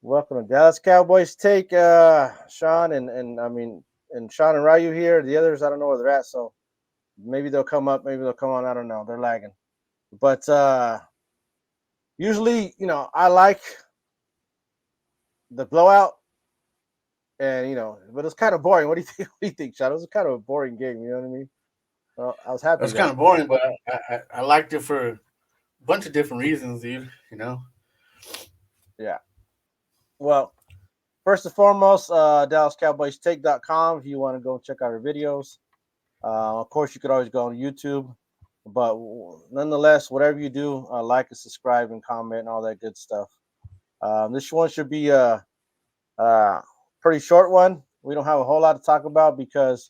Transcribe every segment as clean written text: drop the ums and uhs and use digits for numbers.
Welcome to Dallas Cowboys Take. Sean and Sean and Ryu here. The others, I don't know where they're at, so maybe they'll come up, maybe they'll come on. I don't know. They're lagging, but usually, I like the blowout, and but it's kind of boring. What do you think? What do you think, Sean? It was kind of a boring game. You know what I mean? Well, I was happy That's kind though. of boring, but I liked it for a bunch of different reasons, dude. Yeah. Well, first and foremost, DallasCowboysTake.com if you want to go check out our videos. Of course, you could always go on YouTube, but nonetheless, whatever you do, like and subscribe and comment and all that good stuff. This one should be a pretty short one. We don't have a whole lot to talk about because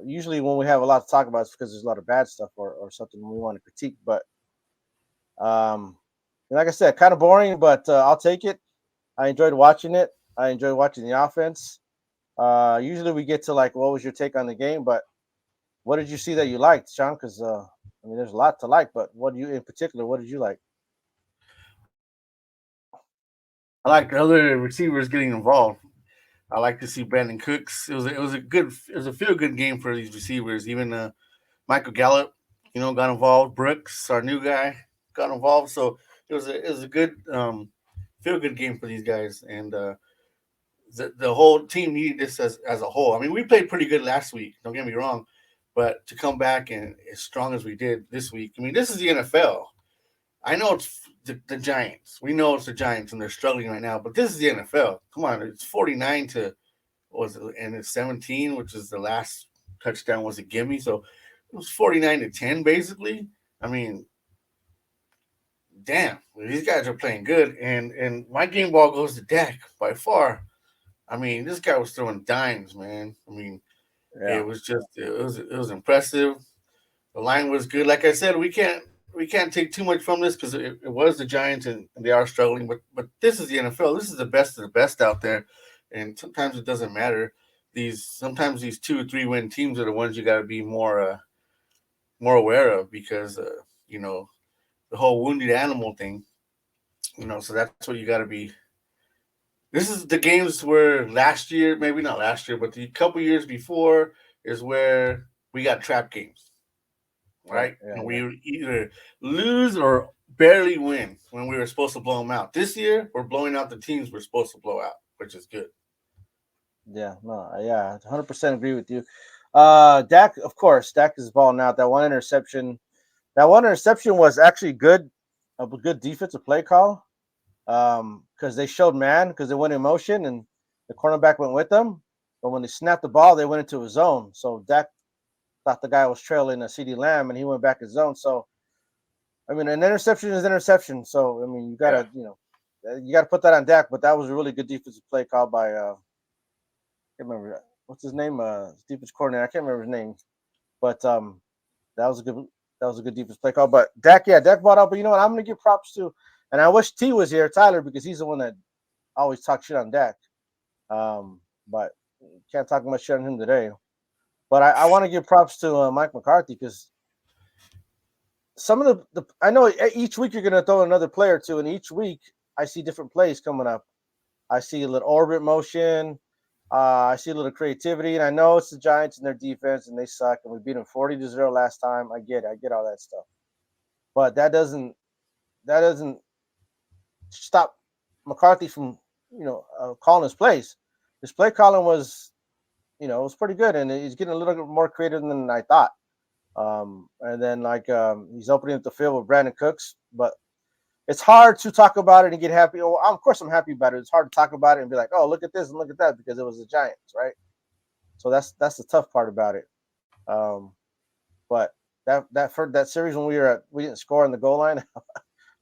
usually when we have a lot to talk about, it's because there's a lot of bad stuff or something we want to critique. But um, like I said, kind of boring, but I'll take it. I enjoyed watching it. I enjoyed watching the offense. Usually we get to like, what was your take on the game? But what did you see that you liked, Sean? Because there's a lot to like, but what do you in particular? What did you like? I like the other receivers getting involved. I like to see Brandon Cooks. It was a feel good game for these receivers. Even Michael Gallup, got involved. Brooks, our new guy, got involved. So it was a good feel good game for these guys, and the whole team needed this as a whole. I mean, we played pretty good last week. Don't get me wrong, but to come back and as strong as we did this week, I mean, this is the NFL. I know it's the Giants. We know it's the Giants, and they're struggling right now. But this is the NFL. Come on, it's 49 to what was it, and it's 17, which is the last touchdown was a gimme. So it was 49-10 basically. I mean, damn, these guys are playing good, and my game ball goes to Dak by far. I mean, this guy was throwing dimes, man. I mean, Yeah, it was impressive. The line was good. Like I said, we can't take too much from this because it was the Giants and they are struggling. But this is the NFL. This is the best of the best out there, and sometimes it doesn't matter. These 2 or 3 win teams are the ones you got to be more aware of because you know the whole wounded animal thing. So that's what you got to be. This is the games where last year, maybe not last year, but the couple years before is where we got trap games, right. right? Yeah, And yeah, we either lose or barely win when we were supposed to blow them out. This year, we're blowing out the teams we're supposed to blow out, which is good. yeah. No, yeah, 100% agree with you. Dak, of course, Dak is balling out. That one interception. That one interception was actually good, a good defensive play call. Because they showed man because they went in motion and the cornerback went with them. But when they snapped the ball, they went into a zone. So Dak thought the guy was trailing a CD Lamb, and he went back in zone. So I mean, an interception is an interception. So I mean, Yeah. you gotta put that on Dak. But that was a really good defensive play called by I can't remember what's his name, defense coordinator. I can't remember his name, but that was a good that was a good defense play call. But Dak, yeah, Dak bought out. But you know what? I'm gonna give props to, and I wish T was here, Tyler, because he's the one that always talks shit on Dak. But can't talk much shit on him today. But I want to give props to Mike McCarthy because some of the I know each week you're going to throw another player to, and each week I see different plays coming up. I see a little orbit motion. I see a little creativity, and I know it's the Giants and their defense, and they suck, and we beat them 40-0 last time. I get all that stuff, but that doesn't stop McCarthy from calling his plays. His play calling was it was pretty good, and he's getting a little bit more creative than I thought. And then he's opening up the field with Brandon Cooks, but it's hard to talk about it and get happy. Well, of course, I'm happy about it. It's hard to talk about it and be like, "Oh, look at this and look at that," because it was the Giants, right? So that's the tough part about it. Um, but that for that series when we didn't score on the goal line,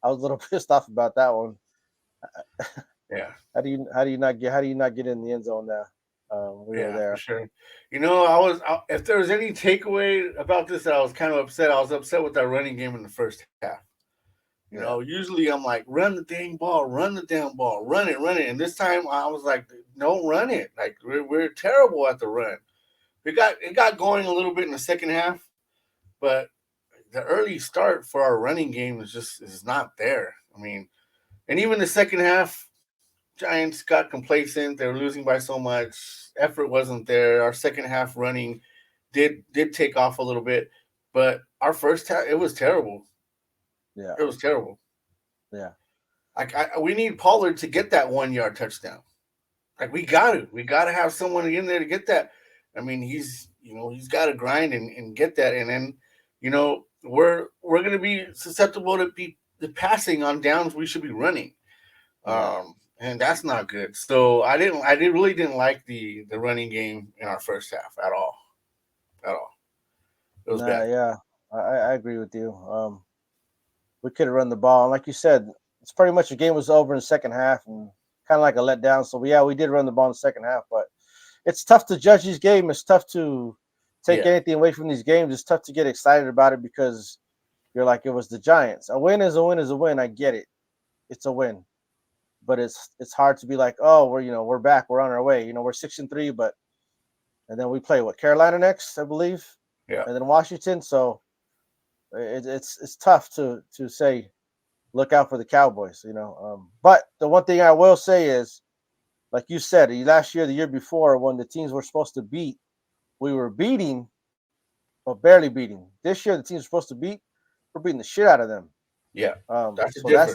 I was a little pissed off about that one. Yeah. How do you not get in the end zone there? We were Yeah, for there. sure. If there was any takeaway about this that I was kind of upset, I was upset with our running game in the first half. Yeah, Usually I'm like, run the dang ball, run the damn ball, run it. And this time I was like, don't run it. Like we're terrible at the run. It got going a little bit in the second half, but the early start for our running game is not there. I mean, and even the second half, Giants got complacent. They were losing by so much. Effort wasn't there. Our second half running did take off a little bit, but our first half it was terrible. Yeah, It was terrible. yeah, We need Pollard to get that 1 yard touchdown. Like we got to have someone in there to get that. I mean, he's got to grind and get that, and then we're gonna be susceptible to be the passing on downs we should be running, yeah. and that's not good. So I did really didn't like the running game in our first half at all. It was Nah, bad. yeah. I agree with you. We could have run the ball. And like you said, it's pretty much the game was over in the second half and kind of like a letdown. So yeah, we did run the ball in the second half, but it's tough to judge these games. It's tough to take Yeah, anything away from these games. It's tough to get excited about it because you're like it was the Giants. A win is a win is a win. I get it. It's a win. But it's hard to be like, oh, we're back, we're on our way. We're 6-3, but and then we play what, Carolina next, I believe, yeah, and then Washington. So it's tough to say look out for the Cowboys. But the one thing I will say is, like you said, last year, the year before, when the teams we're supposed to beat, we were beating, but barely beating. This year, the teams we're supposed to beat, we're beating the shit out of them. yeah. That's the So that's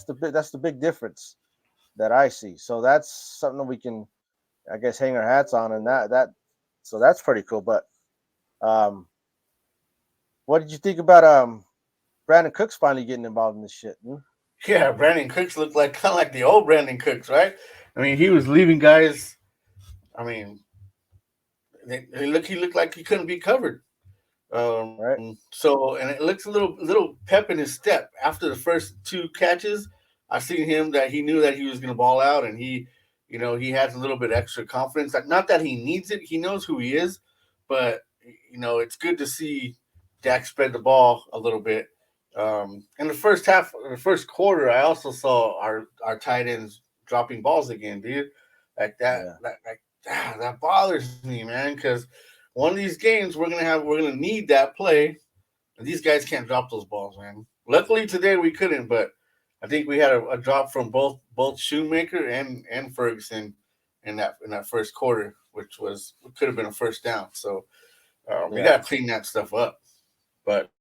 difference. that's the big difference that I see. So that's something that we can, I guess, hang our hats on, and so that's pretty cool. But um, what did you think about Brandon Cooks finally getting involved in this shit? Yeah, Brandon Cooks looked like kind of like the old Brandon Cooks, right? I mean, he was leaving guys. I mean, he looked like he couldn't be covered. Right? So and it looks a little pep in his step after the first two catches. I seen him that he knew that he was going to ball out, and he has a little bit extra confidence. Like, not that he needs it, he knows who he is, but it's good to see Dak spread the ball a little bit. In the first half, the first quarter, I also saw our tight ends dropping balls again, dude. Like that, Yeah, that bothers me, man, because one of these games we're gonna need that play, and these guys can't drop those balls, man. Luckily today we couldn't, but I think we had a drop from both Shoemaker and Ferguson in that first quarter, which could have been a first down. So we yeah, got to clean that stuff up. But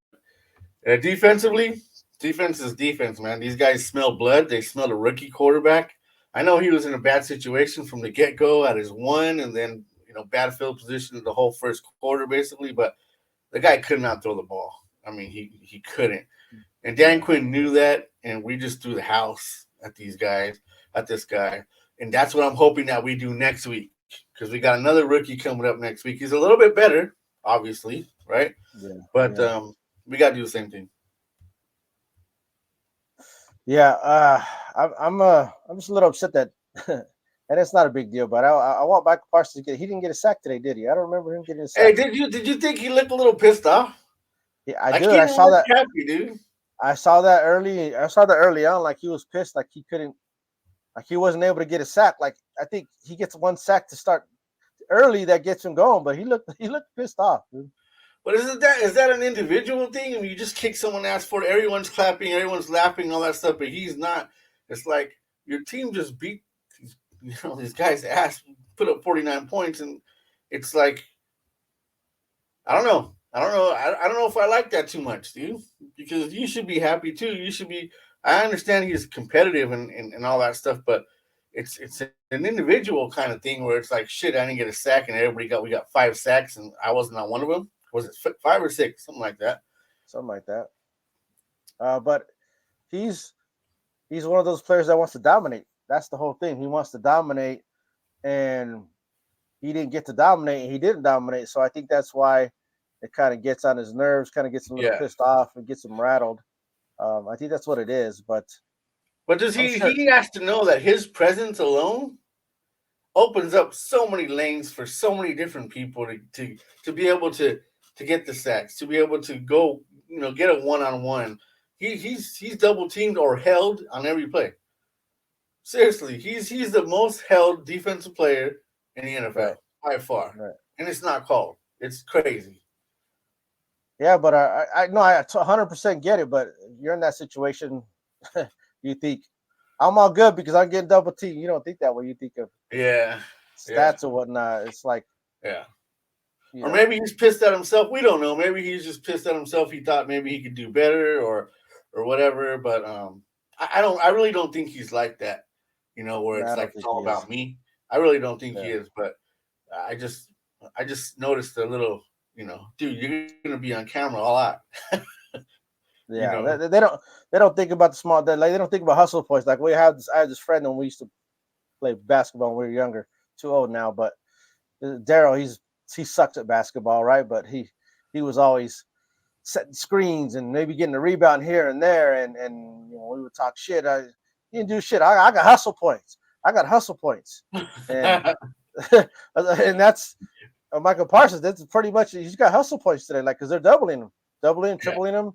defensively, defense is defense, man. These guys smell blood. They smell a rookie quarterback. I know he was in a bad situation from the get go at his one, and then bad field position the whole first quarter basically. But the guy could not throw the ball. I mean, he couldn't. And Dan yeah, Quinn knew that, and we just threw the house at these guys, at this guy. And that's what I'm hoping that we do next week, because we got another rookie coming up next week. He's a little bit better, obviously, right? yeah, But yeah, we got to do the same thing. yeah. I'm just a little upset that, and it's not a big deal. But I want Michael Parsons to get. He didn't get a sack today, did he? I don't remember him getting a Hey, sack. did you think he looked a little pissed off? Yeah, I Like, do. he didn't look happy, dude. I saw that early. I saw that early on. Like he was pissed. Like he couldn't. Like he wasn't able to get a sack. Like I think he gets one sack to start early that gets him going. But he looked pissed off, dude. But is that an individual thing? I mean, you just kick someone ass for it. Everyone's clapping, everyone's laughing, all that stuff, but he's not. It's like your team just beat these guys' ass, put up 49 points, and it's like, I don't know. I don't know if I like that too much, dude. Because you should be happy too. You should be. I understand he's competitive and all that stuff, but it's an individual kind of thing where it's like, shit, I didn't get a sack, and we got 5 sacks, and I wasn't on one of them. Was it 5 or 6, something like that? Something like that. But he's he's one of those players that wants to dominate. That's the whole thing. He wants to dominate, and he didn't get to dominate, and he didn't dominate. So I think that's why it kind of gets on his nerves, kind of gets him a little Yeah. pissed off, and gets him rattled. I think that's what it is. But But does I'm he sure. he has to know that his presence alone opens up so many lanes for so many different people to be able to get the sacks, to be able to go, get a one-on-one. He's double teamed or held on every play. Seriously, he's the most held defensive player in the Right, NFL by far, right. and it's not called. It's crazy. Yeah, but I know I 100% get it. But you're in that situation. You think, I'm all good because I'm getting double team. You don't think that way. You think of Yeah, yeah, stats or whatnot. It's like, yeah. you Or know, maybe he's pissed at himself. We don't know. Maybe he's just pissed at himself. He thought maybe he could do better or whatever. But I don't. I really don't think he's like that. You know, where nah, it's I don't like it's think all he is. about me. I really don't think he Yeah. is. But I just I just noticed a little. You know, dude, you're gonna be on camera a lot. You Yeah, know. they don't think about the small. Like they don't think about hustle points. Like we have this. I have this friend when we used to play basketball when we were younger. Too old now, but Daryl, he sucks at basketball, right? But he was always setting screens and maybe getting a rebound here and there, and we would talk shit. You didn't do shit. I got hustle points. I got hustle points, and and that's Michael Parsons. That's pretty much he's got hustle points today, like because they're doubling, Yeah. tripling him.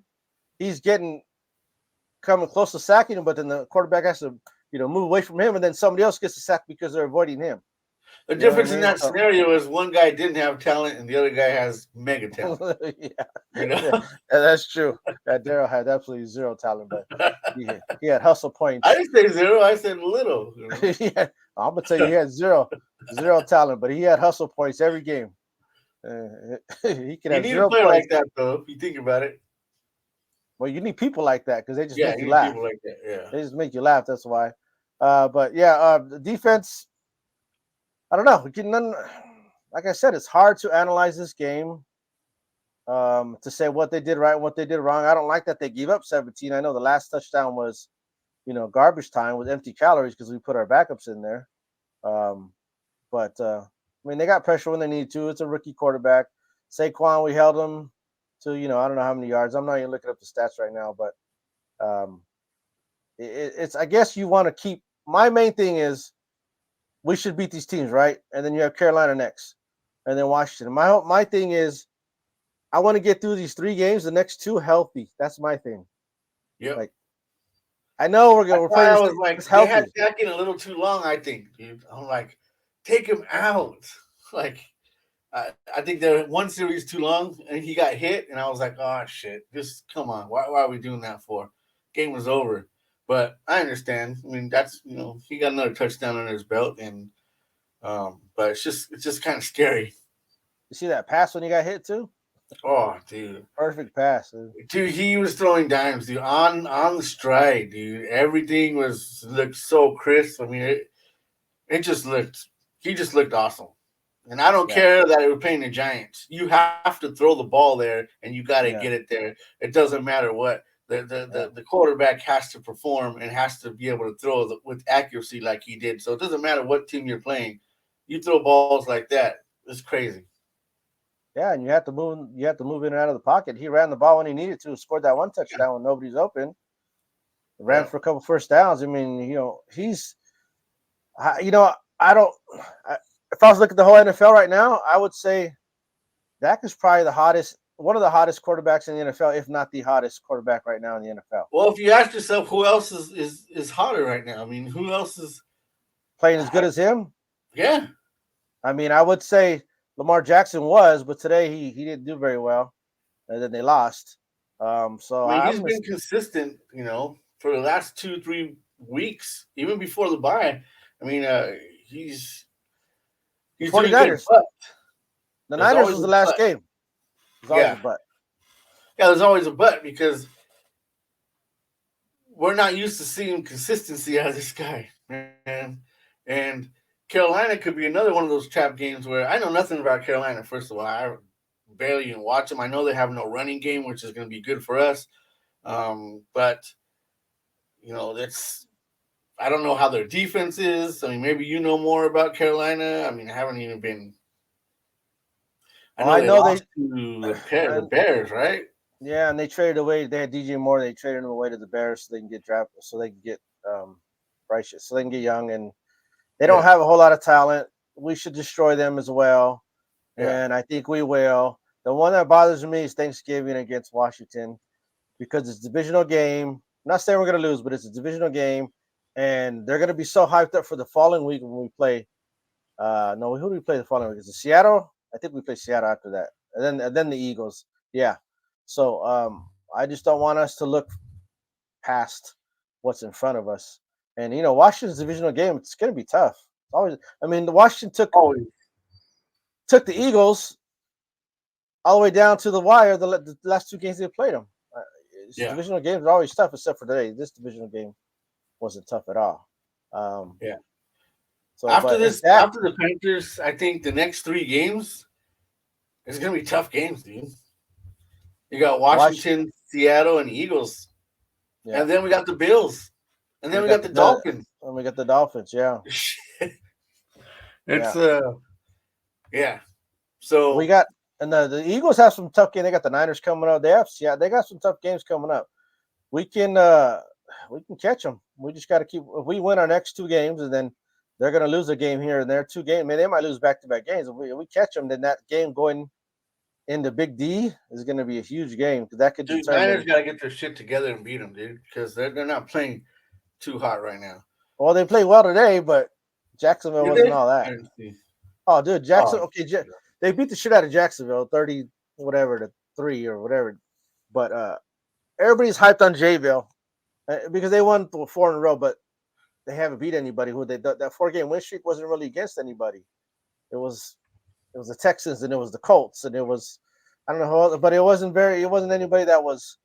He's getting coming close to sacking him, but then the quarterback has to move away from him, and then somebody else gets the sack because they're avoiding him. The You know what I difference in mean? that So scenario is one guy didn't have talent and the other guy has mega talent. yeah, You know. yeah, that's true. That Daryl had absolutely zero talent, but he had hustle I points. didn't say zero. I said little. You Yeah, I'm gonna tell you, he had zero talent, but he had hustle points every game. He could You have need a 0 player like points. that, though. If you think about it, Well, you need people like that because they just yeah, make you you need laugh. people like that. Yeah, They just make you laugh. That's why. But yeah, the defense. I don't know. Like I said, it's hard to analyze this game to say what they did right and what they did wrong. I don't like that they gave up 17. I know the last touchdown was, garbage time with empty calories because we put our backups in there. Um, but I mean, they got pressure when they need to. It's a rookie quarterback. Saquon, we held him to I don't know how many yards. I'm not even looking up the stats right now, but um, it's I guess you want to keep. My main thing is we should beat these teams, right? And then you have Carolina next, and then Washington. My thing is I want to get through these 3 games, the next 2 healthy. That's my thing. yep. Like I know That's we're why playing I this was team that's like, they had healthy. Dak in a little too long. I think, dude. I'm like, take him out. Like, I think there one series too long, and he got hit, and I was like, oh shit, just come on. Why are we doing that for? Game was over. But I understand. I mean, that's he got another touchdown under his belt, and but it's just kind of scary. You see that pass when he got hit too? Oh, dude. Perfect pass. Dude. Dude, he was throwing dimes, dude, on the stride, dude. Everything looked so crisp. I mean, it just looked he just looked awesome. And I don't Yeah, care that we're playing the Giants. You have to throw the ball there, and you got to get yeah, it there. It doesn't matter what the the, yeah. the the quarterback has to perform and has to be able to throw with accuracy like he did. So it doesn't matter what team you're playing. You throw balls like that, it's crazy. Yeah, and you have to move. You have to move in and out of the pocket. He ran the ball when he needed to. Scored that one Yeah, touchdown when nobody's open. Ran yeah. for a couple first downs. I mean, he's. I don't. I, if I was looking at the whole NFL right now, I would say Dak is probably one of the hottest quarterbacks in the NFL, if not the hottest quarterback right now in the NFL. Well, if you ask yourself who else is hotter right now, I mean, who else is? Playing as good I, as him, yeah, I mean, I would say Lamar Jackson was, but today he didn't do very well, and then they lost. So I mean, he's I'm been consistent, for the last 2 3 weeks, even before the bye. I mean, the he's doing good, 49ers. but The there's Niners always was a the last but. game. There's always a Yeah, but. yeah, there's always a but because we're not used to seeing consistency out of this guy, man. And Carolina could be another one of those trap games where I know nothing about Carolina. First of all, I barely even watch them. I know they have no running game, which is going to be good for us. But that's I don't know how their defense is. I mean, maybe you know more about Carolina. I mean, I haven't even been. I Oh, know I they know they lost to the and Bears, right? yeah, and they traded away. They had DJ Moore. They traded him away to the Bears so they can get drafted, so they can get Bryce, so they can get young, and they don't Yeah, have a whole lot of talent. We should destroy them as well, yeah, and I think we will. The one that bothers me is Thanksgiving against Washington because it's a divisional game. I'm not saying we're going to lose, but it's a divisional game, and they're going to be so hyped up for the following week when we play. No, who do we play the following week? Is it Seattle? I think we play Seattle after that, and then the Eagles. Yeah. So I just don't want us to look past what's in front of us. And Washington's divisional game, it's going to be tough. It's always, I mean, the Washington Always. took the Eagles all the way down to the wire. The last two games they played them. Yeah. Divisional games are always tough, except for today. This divisional game wasn't tough at all. Yeah. So, but if that, After the Panthers, I think the next 3 games is going to be tough games, dude. You got Washington, Seattle, and Eagles, yeah, and then we got the Bills, and then we got the the Dolphins. we got the Dolphins. Yeah, It's yeah. yeah. We So got and the Eagles have some tough games. They got the Niners coming up. They got some tough games coming up. We can catch them. We just got to keep. If we win our next 2 games, and then they're going to lose a game here and there. 2 games, man, they might lose back-to-back games. If we catch them, then that game going into Big D is going to be a huge game because that could dude, Niners determine. got to get their shit together and beat them, dude, because they're not playing too hot right now. Well, they played well today, but Jacksonville Did wasn't they? all I that. didn't see. Oh, dude, Oh, they beat the shit out of Jacksonville, 30 whatever to 3 or whatever. But everybody's hyped on Jayville because they won 4 in a row, but they haven't beat anybody. That 4-game win streak wasn't really against anybody. It was the Texans and it was the Colts and it was I don't know how, but it wasn't anybody that was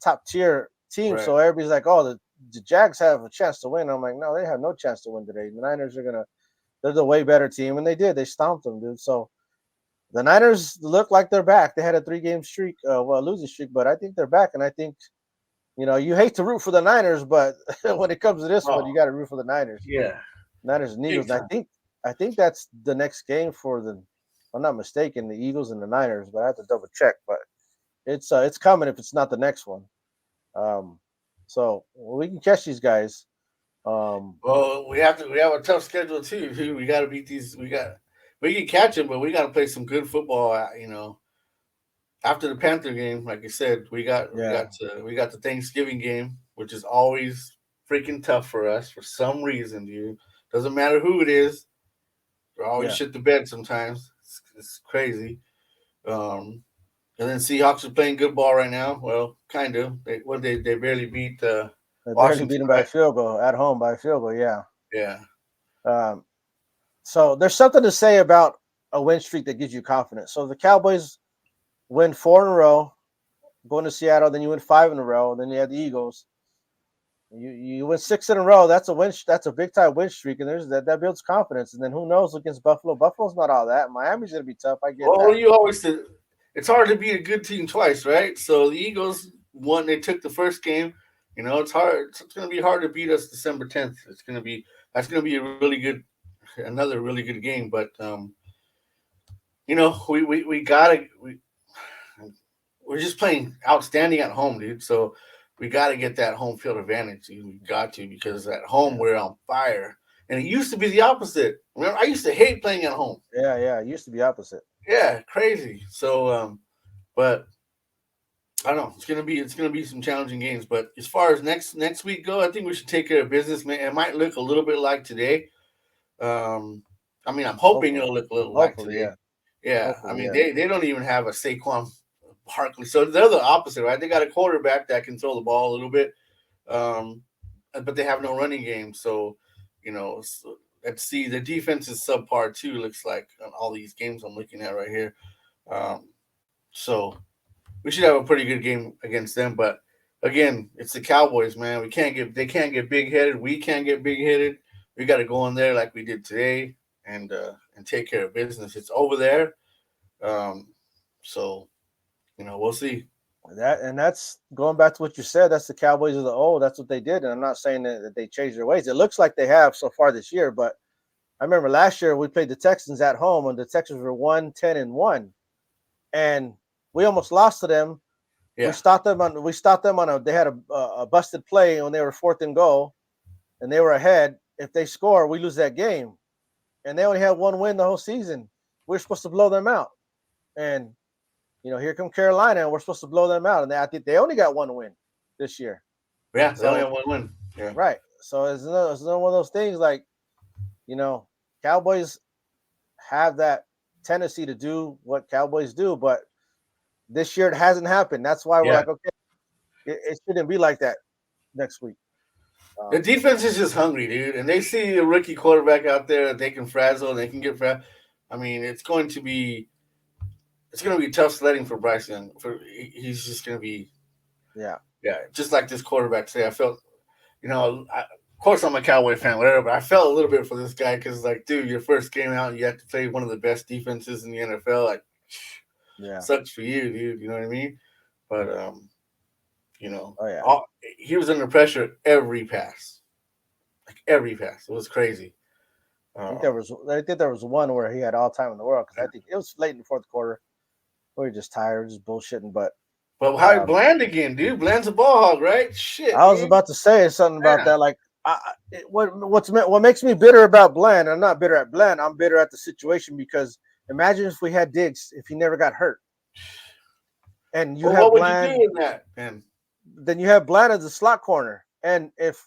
top tier team. right. So everybody's like, oh, the Jags have a chance to win. I'm like, no, they have no chance to win today. The Niners they're the way better team, and they did. They stomped them, dude. So the Niners look like they're back. They had a 3-game streak, losing streak, but I think they're back, and I think you hate to root for the Niners, but when it comes to this one, Oh, you got to root for the Niners, yeah, Niners and big Eagles. And time. I think that's the next game for the. If I'm not mistaken, the Eagles and the Niners, but I have to double check. But it's coming if it's not the next one. Um, so we can catch these guys. Well, we have a tough schedule too. We got to beat these. We can catch them, but we got to play some good football. After the Panther game, like I said, Yeah, we got the Thanksgiving game, which is always freaking tough for us for some reason, dude. Doesn't matter who it is, they're always yeah. shit the bed sometimes. It's crazy. Um, and then Seahawks are playing good ball right now. Well, kind of. They barely beat They barely beat Washington, them by a right? field goal at home by a field goal. Yeah. Yeah, Um, so there's something to say about a win streak that gives you confidence. So the Cowboys win 4 in a row, going to Seattle, then you win 5 in a row, then you have the Eagles. You win 6 in a row. That's a win. That's a big time win streak, and there's that builds confidence. And then who knows against Buffalo? Buffalo's not all that. Miami's gonna be tough. I get well, that. you always said it's hard to beat a good team twice, right? So the Eagles won. They took the first game. It's hard. It's going to be hard to beat us December 10th. That's going to be another really good game. But we gotta we're just playing outstanding at home, dude. So we got to get that home field advantage. Dude. We got to because at home Yeah, we're on fire, and it used to be the opposite. Remember, I used to hate playing at home. yeah. It used to be opposite. Yeah, crazy. So, but I don't know. It's gonna be some challenging games. But as far as next week go, I think we should take care of business, man. It might look a little bit like today. Um, I mean, I'm hoping Hopefully, it'll look a little like hopefully, today. yeah. Yeah, I Hopefully, mean yeah. they don't even have a Saquon Barkley, so they're the opposite, right? They got a quarterback that can throw the ball a little bit, um, but they have no running game. So, let's see. The defense is subpar too. Looks like on all these games I'm looking at right here. Um, so we should have a pretty good game against them. But again, it's the Cowboys, man. They can't get big headed. We can't get big headed. We got to go in there like we did today and take care of business. It's over there. Um, so we'll see. That's going back to what you said. That's the Cowboys of the old. That's what they did, and I'm not saying that they changed their ways. It looks like they have so far this year, but I remember last year we played the Texans at home, and the Texans were 1-10-1, and we almost lost to them. We Yeah, stopped them on. We stopped them on a. They had a busted play when they were 4th and goal, and they were ahead. If they score, we lose that game, and they only had one win the whole season. We're supposed to blow them out, and here come Carolina, and we're supposed to blow them out, and I think they only got one win this year. yeah. They only So have one win. Yeah, right, so it's another one of those things like you know Cowboys have that tendency to do what Cowboys do, but this year it hasn't happened. That's why we're yeah. like, okay, it shouldn't be like that next week. The defense is just hungry, dude, and they see a rookie quarterback out there that they can frazzle, and they can get frazzled. I mean, it's going to be tough sledding for Bryce Young. He's just going to be Yeah. just like this quarterback today. I felt, of course, I'm a Cowboy fan, whatever, but I felt a little bit for this guy because, like, dude, your first game out, you have to play one of the best defenses in the NFL. Like, sucks for you, dude. You know what I mean? But he was under pressure every pass, like every pass. It was crazy. I think there was one where he had all time in the world because I think it was late in the fourth quarter. We were just tired, just bullshitting. But how Bland again, dude? Bland's a ball hog, right? Shit. I was about to say something about that. Like, what makes me bitter about Bland? I'm not bitter at Bland. I'm bitter at the situation because imagine if we had Diggs if he never got hurt, and you have Bland. What would you do in that, man? Then you have Bland as a slot corner, and if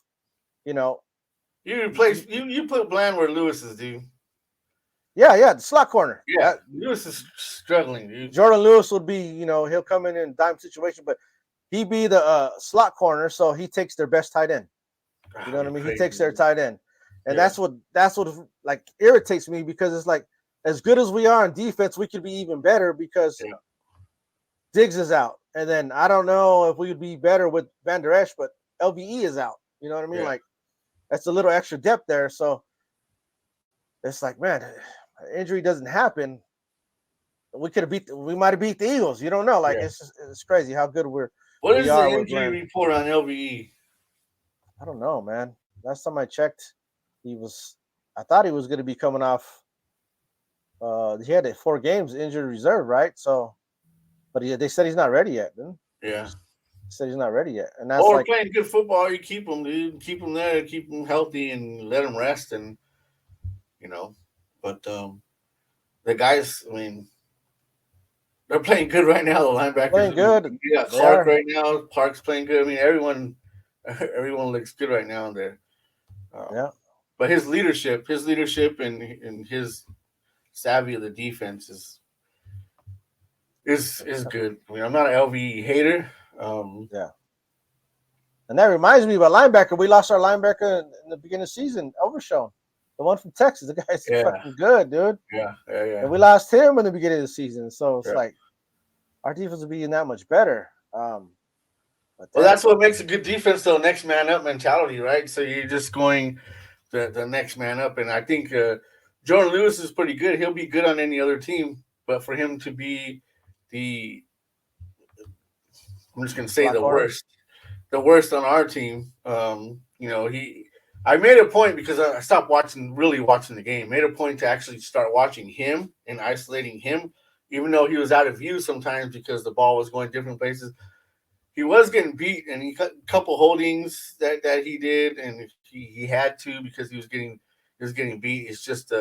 you replace you put Bland where Lewis is, dude. Yeah, the slot corner. Yeah, Lewis is struggling, dude. Jordan Lewis would be, he'll come in dime situation, but he be the slot corner, so he takes their best tight end. You know what I mean? He takes their tight end, and that's what like irritates me because it's like as good as we are on defense, we could be even better because Diggs is out, and then I don't know if we would be better with Van Der Esch, but LVE is out. You know what I mean? Like that's a little extra depth there, so it's like, man, injury doesn't happen. We might have beat the Eagles. You don't know. Like it's crazy how good we're. What is the injury report on LVE? I don't know, man. Last time I checked, I thought he was going to be coming off. He had 4 games injured reserve, right? So, but they said he's not ready yet. Yeah, they said he's not ready yet, and that's we're playing good football. You keep him, dude. Keep him there. Keep him healthy, and let him rest. And but the guys, I mean, they're playing good right now. The linebackers playing good. Yeah, Clark right now. Park's playing good. I mean, everyone looks good right now there. But his leadership and his savvy of the defense is good. I mean, I'm not an LVE hater. And that reminds me of a linebacker. We lost our linebacker in the beginning of the season, Overshown. The one from Texas. The guy's fucking good, dude. Yeah. And we lost him in the beginning of the season. So it's like our defense would be that much better. That's what makes a good defense, though. Next man up mentality, right? So you're just going the next man up. And I think Jordan Lewis is pretty good. He'll be good on any other team. But for him to be I'm just going to say the worst on our team, I made a point because I stopped really watching the game. Made a point to actually start watching him and isolating him, even though he was out of view sometimes because the ball was going different places. He was getting beat, and he cut a couple holdings that he did, and he had to because he was getting beat. It's just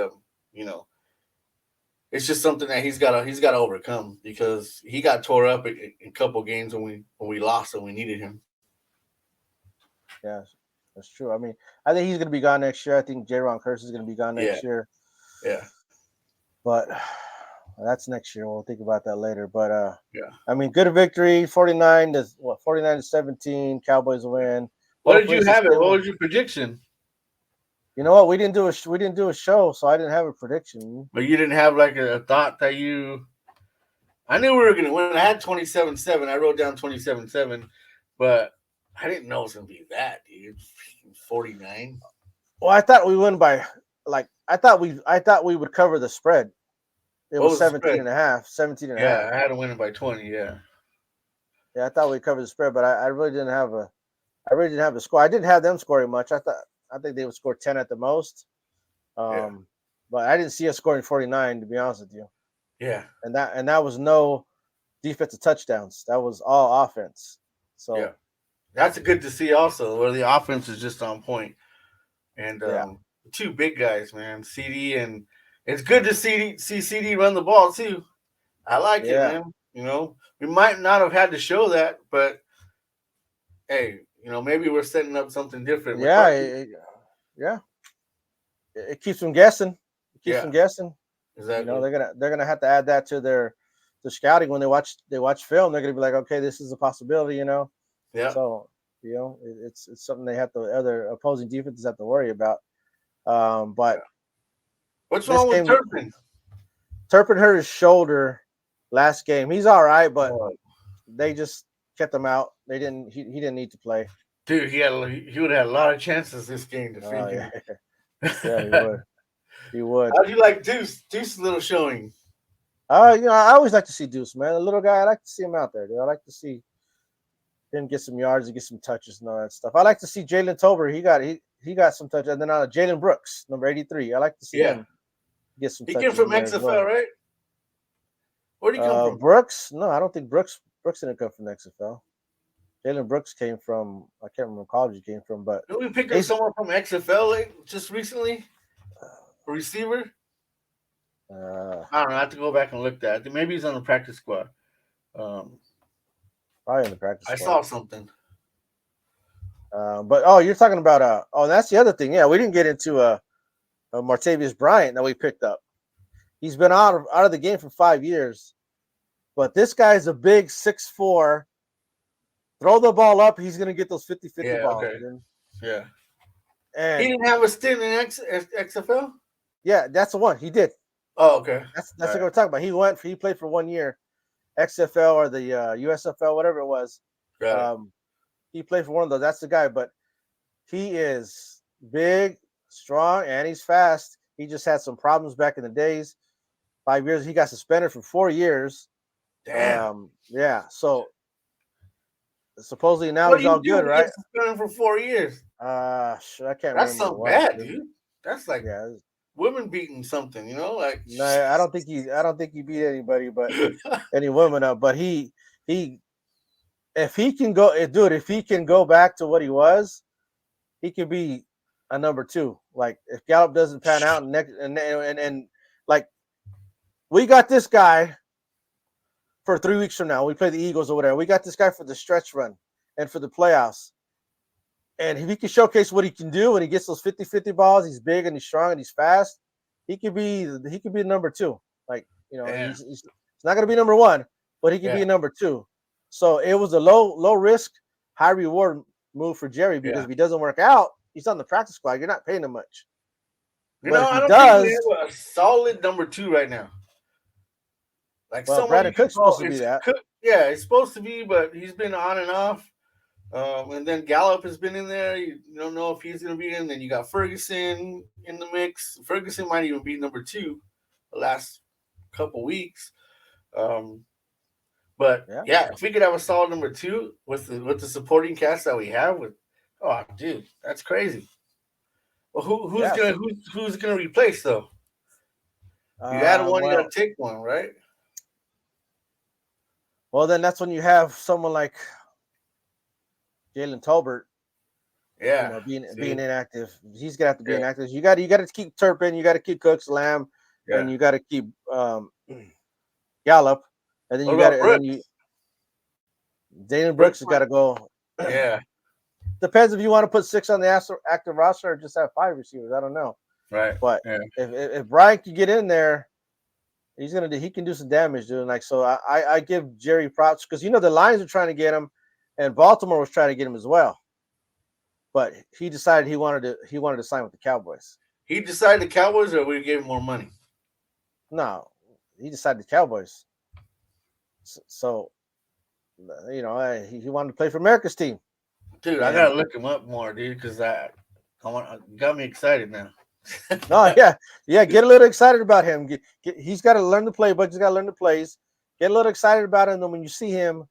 it's just something that he's got to overcome because he got tore up in a couple games when we lost and we needed him. Yeah. That's true. I mean, I think he's going to be gone next year. I think Jaron Curse is going to be gone next year. Yeah. But that's next year. We'll think about that later. But I mean, good victory. 49 to 17. Cowboys win. What did you have it? What was your prediction? You know what? We didn't do a show, so I didn't have a prediction. But you didn't have like a thought that you. I knew we were going to win. I had 27-7. I wrote down 27-7, but I didn't know it was going to be that, dude. 49. Well, I thought we won by I thought we would cover the spread. It was 17 and a half. 17 and a half. Yeah, I had to win it by 20, yeah. Yeah, I thought we covered the spread, but I really didn't have a score. I didn't have them scoring much. I think they would score 10 at the most. But I didn't see us scoring 49, to be honest with you. Yeah. And that was no defensive touchdowns. That was all offense. So that's good to see also, where the offense is just on point. And two big guys, man, CD, and it's good to see CD run the ball too. I like it, man. We might not have had to show that, but hey, maybe we're setting up something different. It keeps them guessing. It keeps them guessing. Exactly. They're gonna have to add that to their scouting when they watch film. They're gonna be like, okay, this is a possibility. Yeah. So It's something they have to other opposing defenses have to worry about. But What's this wrong with game, Turpin? Turpin hurt his shoulder last game. He's all right, but Oh, they just kept him out. They didn't. He didn't need to play. dude, he would have had a lot of chances this game Oh yeah, defending. yeah, he would. He would. How'd you like Deuce? Deuce's little showing. I always like to see Deuce, man. The little guy, I like to see him out there, dude. I like to see him get some yards and get some touches and all that stuff. I like to see Jalen Tober. He got some touches, and then Jalen Brooks, number 83. I like to see Yeah, him get some he came touches from in there as XFL, well. right? Where'd he come from? Brooks, no, I don't think Brooks didn't come from the XFL. Jalen Brooks came from I can't remember what college he came from, but Did we pick up he's someone from XFL just recently? A receiver? uh, I don't know. I have to go back and look at it. Maybe he's on the practice squad. Um, probably in the practice I squad. saw something. But you're talking about that's the other thing. Yeah, we didn't get into Martavius Bryant that we picked up. He's been out of the game for 5 years, but this guy's a big 6'4". Throw the ball up, he's gonna get those 50-50 Yeah. balls. Okay. Dude. Yeah. He And didn't have a stint in XFL. yeah, that's the one he did. Oh, okay. That's All what right. we're talking about. He played for 1 year, XFL or the USFL, whatever it was. Got it. He played for one of those. That's the guy, but he is big, strong, and he's fast. He just had some problems back in the days. 5 years, he got suspended for 4 years. Damn. Yeah. So supposedly now What do he's you all do good, when you right? get suspended for 4 years? I can't That's remember something what it was, bad, dude. dude. That's like Yeah. women beating something, like. No, I don't think he beat anybody, but any woman up. But if he can go, dude, if he can go back to what he was, he could be a number 2. Like if Gallup doesn't pan out and like we got this guy for 3 weeks from now. We play the Eagles or whatever. We got this guy for the stretch run and for the playoffs. And if he can showcase what he can do when he gets those 50-50 balls, he's big and he's strong and he's fast. He could be number 2. Like, he's not going to be number 1, but he could be number 2. So it was a low risk, high reward move for Jerry because if he doesn't work out, he's on the practice squad. You're not paying him much. But if he I don't does, think we have a solid number 2 right now. Like someone Brandon you can Cook's supposed call. to be that. Yeah, it's supposed to be, but he's been on and off. And then Gallup has been in there. You don't know if he's going to be in. Then you got Ferguson in the mix. Ferguson might even be number 2 the last couple weeks. But if we could have a solid number 2 with the supporting cast that we have, dude, that's crazy. Well, who's gonna replace though? You add one, you gotta take one, right? Well, then that's when you have someone like Jalen Tolbert, being inactive. He's gonna have to be inactive. You got to keep Turpin, you got to keep Cooks, Lamb, and you got to keep Gallup, and then Daniel Brooks has got to go. Yeah, depends if you want to put 6 on the active roster or just have 5 receivers. I don't know. Right, but if Brian can get in there, he can do some damage, dude. Like so, I give Jerry props because the Lions are trying to get him, and Baltimore was trying to get him as well. But he decided he wanted to sign with the Cowboys. He decided the Cowboys, or we gave him more money? No, he decided the Cowboys. So he wanted to play for America's team. Dude, I gotta look him up more, dude, because got me excited now. No, yeah, get a little excited about him. He's got to learn the playbook. He's got to learn the plays. Get a little excited about him. And when you see him,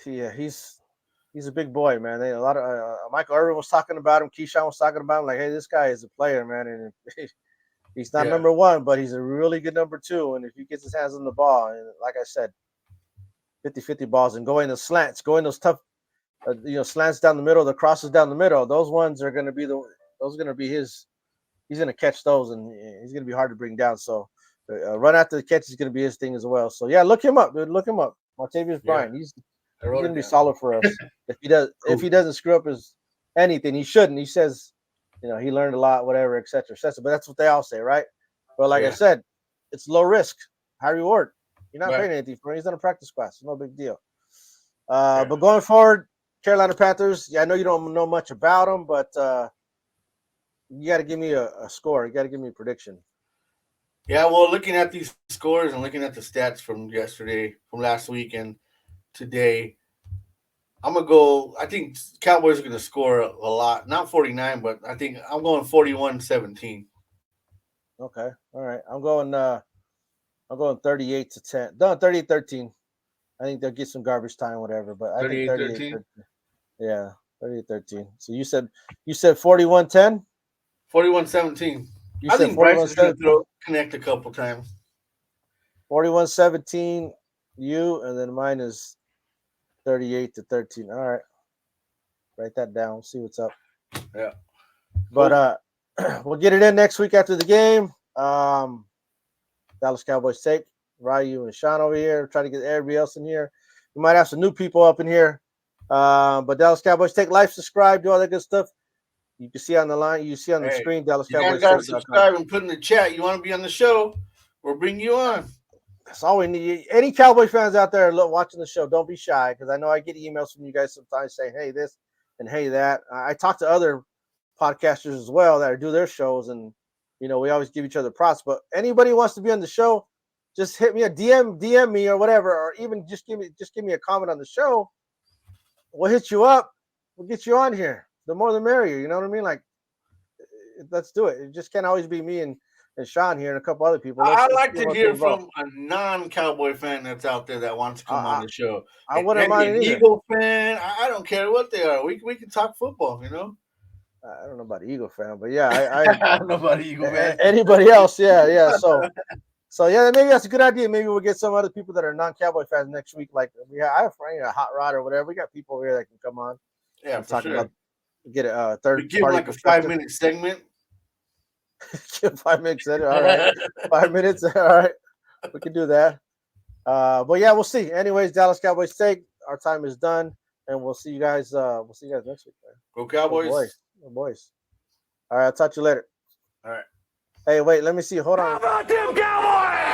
he's a big boy, man. A lot of Michael Irvin was talking about him. Keyshawn was talking about him. Like, hey, this guy is a player, man, and he's not number 1, but he's a really good number 2. And if he gets his hands on the ball, and like I said, 50-50 balls and going the slants, going those tough, slants down the middle, the crosses down the middle. Those ones are going to be his. He's going to catch those, and he's going to be hard to bring down. So, run after the catch is going to be his thing as well. So, look him up, dude. Look him up. Martavius Bryant. He's going to be solid for us. If he doesn't screw up anything, he shouldn't. He says, he learned a lot, whatever, et cetera, et cetera. But that's what they all say, right? But like I said, it's low risk, high reward. You're not paying anything for him. He's on a practice class. No big deal. But going forward, Carolina Panthers. Yeah, I know you don't know much about them, but you got to give me a score. You got to give me a prediction. Yeah, well, looking at these scores and looking at the stats from yesterday, from last week, and today, I'm gonna go. I think Cowboys are gonna score a lot. Not 49, but I think I'm going 41-17. Okay, all right. I'm going 38-10. No, 38-13. I think they'll get some garbage time, whatever. But I think 38-13. 38-13. Yeah, 38-13. So you said 41-10. 41-17. You I said think Bryce is gonna 41-17. connect a couple times. 41-17. You and then mine is 38-13. All right, write that down. See what's up. Yeah. But Cool. we'll get it in next week after the game. Dallas Cowboys take Ryu and Sean over here. Try to get everybody else in here. We might have some new people up in here. But Dallas Cowboys take, like, subscribe, do all that good stuff. You can see on the line, you see on the Hey, screen, Dallas you guys Cowboys gotta take.com. subscribe and put in the chat. You want to be on the show? We'll bring you on. That's all we need. Any Cowboy fans out there watching the show, don't be shy, because I know I get emails from you guys sometimes saying, hey, this and hey, that. I talk to other podcasters as well that do their shows, and we always give each other props. But anybody who wants to be on the show, just hit me a DM me or whatever, or even just give me a comment on the show. We'll hit you up. We'll get you on here. The more the merrier. You know what I mean? Like, let's do it. It just can't always be me and Sean here and a couple other people. I Let's like get to more hear people involved. from a non-Cowboy fan that's out there that wants to come on the show. I It wouldn't can be mind an it either. Eagle fan. I don't care what they are. We can talk football. I don't know about the Eagle fan, but yeah, I don't know about Eagle fan. Anybody else? Yeah. So yeah, maybe that's a good idea. Maybe we'll get some other people that are non-Cowboy fans next week. Like I have a friend, a Hot Rod or whatever. We got people here that can come on. Yeah, and for talk sure. about get a third We give party like a perspective. 5-minute segment. 5 minutes. All right, 5 minutes. All right, we can do that. But yeah, we'll see. Anyways, Dallas Cowboys take. Our time is done, and we'll see you guys. We'll see you guys next week. Man. Go Cowboys. Oh boys. All right, I'll talk to you later. All right. Hey, wait. Let me see. Hold on. How about them Cowboys?